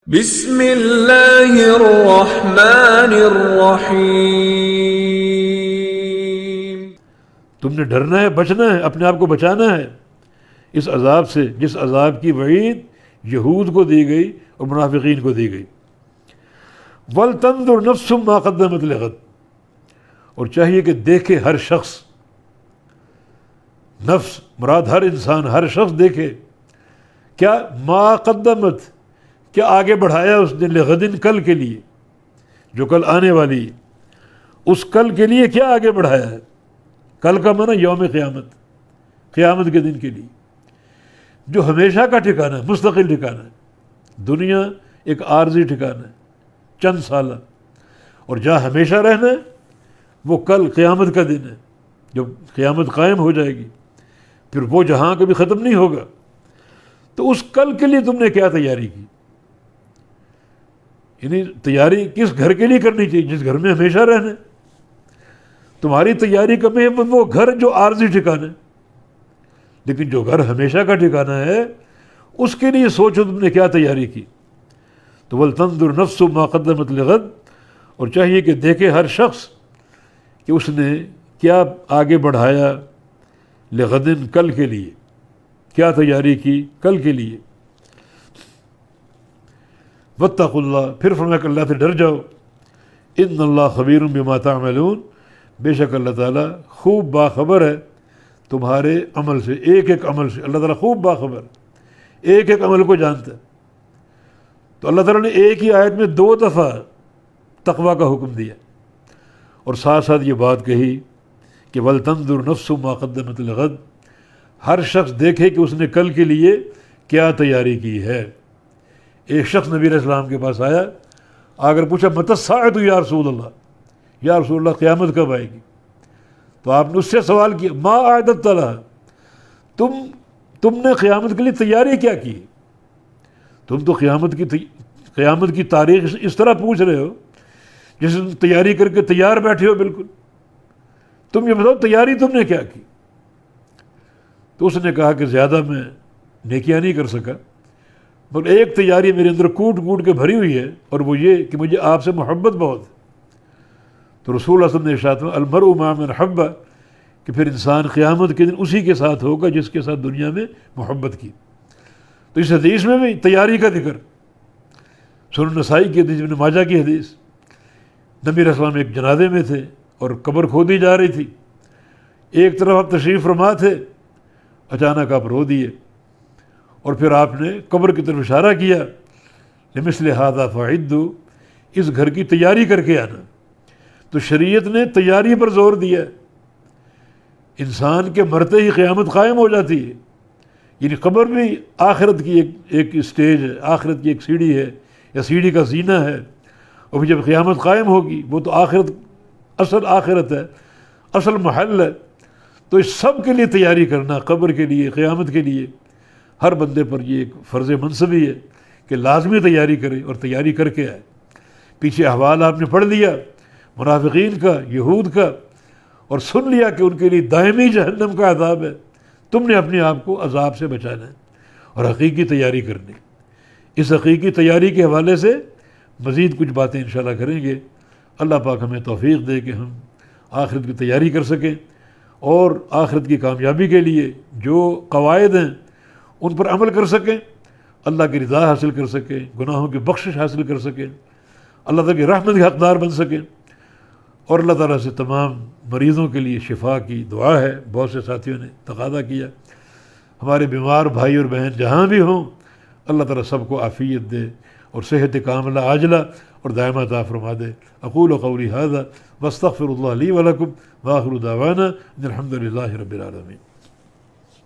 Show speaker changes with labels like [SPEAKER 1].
[SPEAKER 1] بسم اللہ الرحمن الرحیم۔
[SPEAKER 2] تم نے ڈرنا ہے، بچنا ہے، اپنے آپ کو بچانا ہے اس عذاب سے جس عذاب کی وعید یہود کو دی گئی اور منافقین کو دی گئی۔ وَلْتَنْظُرْ نَفْسٌ مَا قَدَّمَتْ لِغَدٍ، اور چاہیے کہ دیکھے ہر شخص، نفس مراد ہر انسان، ہر شخص دیکھے کیا ما قدمت، کیا آگے بڑھایا اس نے، لغدن کل کے لیے، جو کل آنے والی ہے، اس کل کے لیے کیا آگے بڑھایا ہے۔ کل کا معنی یوم قیامت، قیامت کے دن کے لیے، جو ہمیشہ کا ٹھکانہ ہے، مستقل ٹھکانہ ہے۔ دنیا ایک عارضی ٹھکانہ ہے، چند سالہ، اور جہاں ہمیشہ رہنا ہے وہ کل قیامت کا دن ہے، جب قیامت قائم ہو جائے گی، پھر وہ جہاں کبھی ختم نہیں ہوگا۔ تو اس کل کے لیے تم نے کیا تیاری کی، یعنی تیاری کس گھر کے لیے کرنی چاہیے؟ جس گھر میں ہمیشہ رہنا ہے۔ تمہاری تیاری کا میں وہ گھر جو عارضی ٹھکانہ ہے، لیکن جو گھر ہمیشہ کا ٹھکانہ ہے اس کے لیے سوچو تم نے کیا تیاری کی۔ تو وَلْتَنْظُرْ نَفْسٌ مَا قَدَّمَتْ لِغَدٍ، اور چاہیے کہ دیکھے ہر شخص کہ اس نے کیا آگے بڑھایا، لغدن کل کے لیے، کیا تیاری کی کل کے لیے۔ واتقوا اللہ، پھر فرمایا کہ اللہ سے ڈر جاؤ، ان اللہ خبیر بما تعملون، بے شک اللہ تعالیٰ خوب باخبر ہے تمہارے عمل سے، ایک ایک عمل سے اللہ تعالیٰ خوب باخبر، ایک ایک عمل کو جانتا ہے۔ تو اللہ تعالیٰ نے ایک ہی آیت میں 2 دفعہ تقویٰ کا حکم دیا، اور ساتھ ساتھ یہ بات کہی کہ وَلْتَنْظُرْ نَفْسٌ مَا قَدَّمَتْ لِغَدٍ، ہر شخص دیکھے کہ اس نے کل کے لیے کیا تیاری کی ہے۔ ایک شخص نبی علیہ السلام کے پاس آیا، اگر پوچھا متی الساعۃ یا رسول اللہ، یا رسول اللہ قیامت کب آئے گی؟ تو آپ نے اس سے سوال کیا ما اعددت لها، تم نے قیامت کے لیے تیاری کیا کی؟ تم تو قیامت کی تاریخ اس طرح پوچھ رہے ہو جیسے تم تیاری کر کے تیار بیٹھے ہو بالکل۔ تم یہ بتاؤ تیاری تم نے کیا کی؟ تو اس نے کہا کہ زیادہ میں نیکیاں نہیں کر سکا، مگر ایک تیاری میرے اندر کوٹ کوٹ کے بھری ہوئی ہے، اور وہ یہ کہ مجھے آپ سے محبت بہت ہے۔ تو رسول اللہ صلی اللہ علیہ وسلم نے ارشاد فرمایا المرء مع من احب، کہ پھر انسان قیامت کے دن اسی کے ساتھ ہوگا جس کے ساتھ دنیا میں محبت کی۔ تو اس حدیث میں بھی تیاری کا ذکر، سنن نسائی کی حدیث، ابن ماجہ کی حدیث، نبی علیہ السلام ایک جنازے میں تھے اور قبر کھودی جا رہی تھی، ایک طرف آپ تشریف فرما تھے، اچانک آپ رو دیے، اور پھر آپ نے قبر کی طرف اشارہ کیا لمثل ھذا فاعدوا، اس گھر کی تیاری کر کے آنا۔ تو شریعت نے تیاری پر زور دیا، انسان کے مرتے ہی قیامت قائم ہو جاتی ہے، یعنی قبر بھی آخرت کی ایک اسٹیج ہے، آخرت کی ایک سیڑھی ہے، یا سیڑھی کا زینہ ہے، اور پھر جب قیامت قائم ہوگی وہ تو آخرت، اصل آخرت ہے، اصل محل ہے۔ تو اس سب کے لیے تیاری کرنا، قبر کے لیے، قیامت کے لیے، ہر بندے پر یہ ایک فرض منصبی ہے کہ لازمی تیاری کرے اور تیاری کر کے آئے۔ پیچھے احوال آپ نے پڑھ لیا منافقین کا، یہود کا، اور سن لیا کہ ان کے لیے دائمی جہنم کا عذاب ہے۔ تم نے اپنے آپ کو عذاب سے بچانا ہے اور حقیقی تیاری کرنی۔ اس حقیقی تیاری کے حوالے سے مزید کچھ باتیں انشاءاللہ کریں گے۔ اللہ پاک ہمیں توفیق دے کہ ہم آخرت کی تیاری کر سکیں، اور آخرت کی کامیابی کے لیے جو قواعد ہیں ان پر عمل کر سکیں، اللہ کی رضا حاصل کر سکیں، گناہوں کی بخشش حاصل کر سکیں، اللہ تعالیٰ کی رحمت کے حقدار بن سکیں۔ اور اللہ تعالیٰ سے تمام مریضوں کے لیے شفا کی دعا ہے، بہت سے ساتھیوں نے تقاضا کیا۔ ہمارے بیمار بھائی اور بہن جہاں بھی ہوں، اللہ تعالیٰ سب کو عافیت دے اور صحت کاملہ عاجلہ اور دائمہ عطا فرما دے۔ اقول قولی ھذا واستغفر اللہ لی ولکم، وآخر دعوانا ان الحمد للہ رب العالمین۔